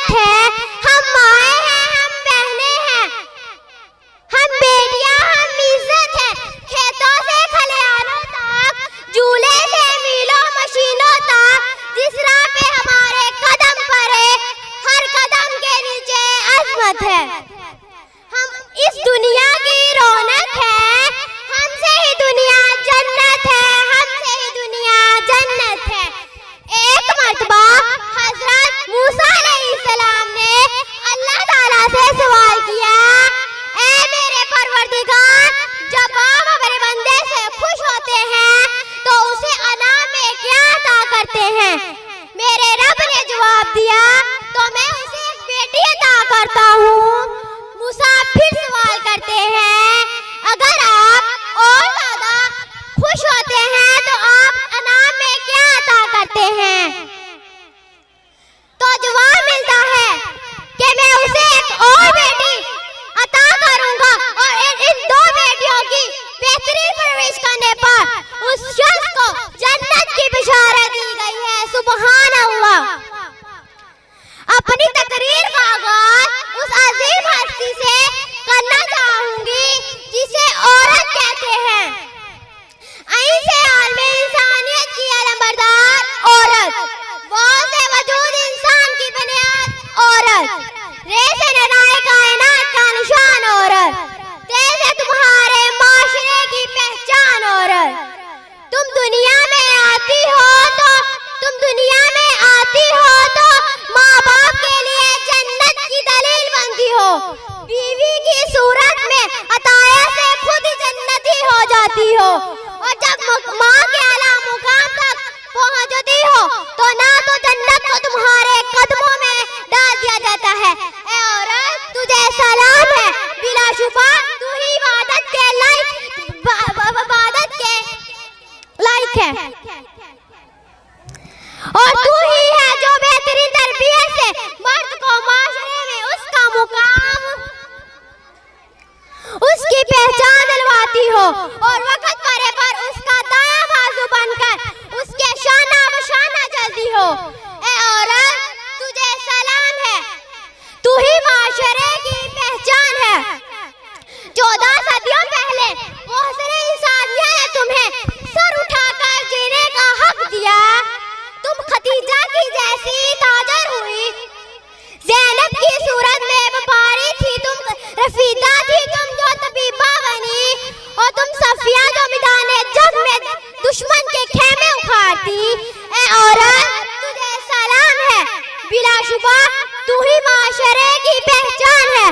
औरत हैं, हम माएँ हैं, हम बहनें हैं, हम बेटियां, हम इज्जत है। खेतों से खलिहानों तक, झूले से मीलों मशीनों तक, जिस राह पे हमारे कदम पड़े, हर कदम के नीचे अजमत है। हम इस दुनिया की रौनक है, हमसे ही दुनिया जन्नत है, हमसे ही दुनिया जन्नत है। एक मर्तबा हजरत मूसा अलैहिस्सलाम ने अल्लाह ताला से सवाल किया, ऐ मेरे परवरदिगार, जब आप अपने बंदे से खुश होते हैं तो उसे अनाम में क्या अता करते हैं? मेरे रब ने जवाब दिया, तो मैं उसे एक बेटी अता करता हूँ। मूसा फिर सवाल करते हैं, अगर आप और ज्यादा खुश होते हैं तो आप अनाम में क्या अता करते हैं? तो जवाब मिलता है कि मैं उसे एक और बेटी अता करूंगा, और इन दो बेटियों की बेहतरीन परवरिश करने पर उस शख्स को जन्नत की बिशारत दी गई है। सुभान अल्लाह। अपनी तकरीर का आगाज उस अजीम हस्ती से करना चाहूंगी जिसे औरत कहते हैं। ऐसे आलमे इंसानियत की अलमबरदार औरत, वाज़े वजूद इंसान की बुनियाद औरत, रेज़े नदाए कायनात का निशान औरत, तेज़े तुम्हारे माशरे की पहचान औरत। तुम दुनिया में आती हो तो माँ बाप के लिए जन्नत की दलील बनती हो, बीवी की सूरत में अताया से खुद ही जन्नती हो जाती हो, और जब माँ के आला मुकाम तक पहुँचती हो तो ना तो जन्नत को तुम्हारे कदमों में डाल दिया जाता है। ऐ औरत, तुझे सलाम है, बिलाशुबा तू ही इबादत के लायक है, और तू ही है जो बेहतरीन तरबियत से मर्द को माशरे में उसका मुकाम, उसकी पहचान दिलवाती हो, और वक्त परे पर उसका दायां बाजू बनकर उसके शाना बशाना चलती हो। ऐ औरत, तुझे सलाम है, तू ही माशरे की पहचान है। 14 सदियों पहले मोहसिन इंसानियत ने तुम्हें सर उठाकर जीने का हक दिया। तुम खदीजा की जैसी ताजर हुई, ज़ैनब की सूरत में व्यापारी थी, तुम रफीदा थी, तुम जो तबीबा बनी, और तुम सफिया जो मैदाने जंग में दुश्मन के खेमे उखाड़ती। ऐ औरत, तुझे सलाम है, बिलाशुबा तू ही माशरे की पहचान है,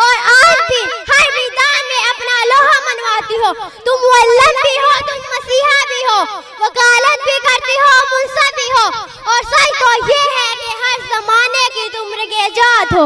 और आज भी हर मैदान में अपना लोहा मनवाती हो। तुम मुअल्लम भी हो, तुम मसीहा भी हो, वकालत भी करती हो, मुंसफ भी हो, और सच तो ये है कि हर जमाने की तुम रिजात हो।